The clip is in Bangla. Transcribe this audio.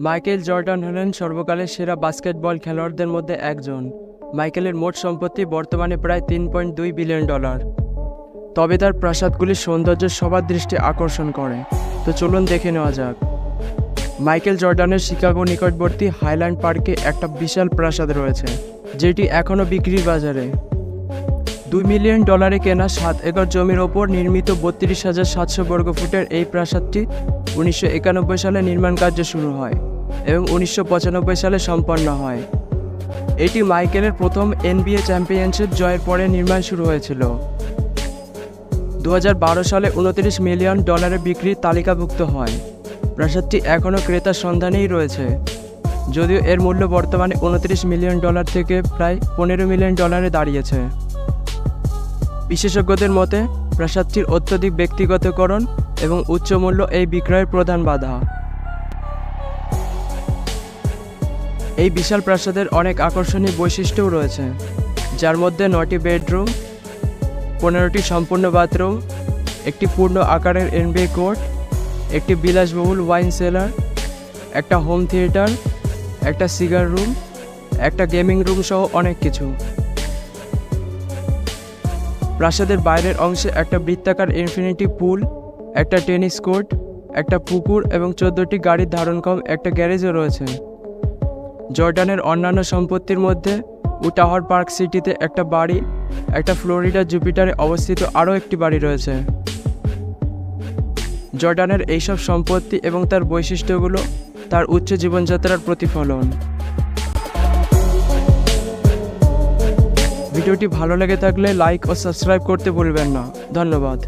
মাইকেল জর্ডান হলেন সর্বকালের সেরা বাস্কেটবল খেলোয়াড়দের মধ্যে একজন। মাইকেলের মোট সম্পত্তি বর্তমানে প্রায় $3.2 বিলিয়ন। তবে তার প্রাসাদগুলির সৌন্দর্য সবার দৃষ্টি আকর্ষণ করে। তো চলুন দেখে নেওয়া যাক। মাইকেল জর্ডানের শিকাগো নিকটবর্তী হাইল্যান্ড পার্কে একটা বিশাল প্রাসাদ রয়েছে, যেটি এখনও বিক্রির বাজারে। $2 মিলিয়ন কেনা 7 একর জমির ওপর নির্মিত 32,700 বর্গফুটের এই প্রাসাদটি 1991 সালে নির্মাণ কার্য শুরু হয় এবং 1995 সালে সম্পন্ন হয়। এটি মাইকেলের প্রথম NBA চ্যাম্পিয়নশিপ জয়ের পরে নির্মাণ শুরু হয়েছিল। 2012 সালে $29 মিলিয়ন বিক্রির তালিকাভুক্ত হয়। প্রাসাদটি এখনও ক্রেতার সন্ধানেই রয়েছে, যদিও এর মূল্য বর্তমানে $29 মিলিয়ন থেকে প্রায় $15 মিলিয়ন দাঁড়িয়েছে। বিশেষজ্ঞদের মতে প্রাসাদটির অত্যধিক ব্যক্তিগতকরণ এবং উচ্চ মূল্য এই বিক্রয়ের প্রধান বাধা। এই বিশাল প্রাসাদের অনেক আকর্ষণীয় বৈশিষ্ট্যও রয়েছে, যার মধ্যে 9টি বেডরুম, 15টি সম্পূর্ণ বাথরুম, একটি পূর্ণ আকারের NBA কোর্ট, একটি বিলাসবহুল ওয়াইন সেলার, একটা হোম থিয়েটার, একটা সিগার রুম, একটা গেমিং রুম সহ অনেক কিছু। প্রাসাদের বাইরের অংশে একটা বৃত্তাকার ইনফিনিটি পুল, একটা টেনিস কোর্ট, একটা পুকুর এবং 14টি গাড়ির ধারণক্ষম একটা গ্যারেজও রয়েছে। জর্ডানের অন্যান্য সম্পত্তির মধ্যে উটাহর পার্ক সিটিতে একটা বাড়ি, একটা ফ্লোরিডা জুপিটারে অবস্থিত আরও একটি বাড়ি রয়েছে। জর্ডানের এইসব সম্পত্তি এবং তার বৈশিষ্ট্যগুলো তার উচ্চ জীবনযাত্রার প্রতিফলন। ভিডিওটি ভালো লেগে থাকলে লাইক ও সাবস্ক্রাইব করতে ভুলবেন না। ধন্যবাদ।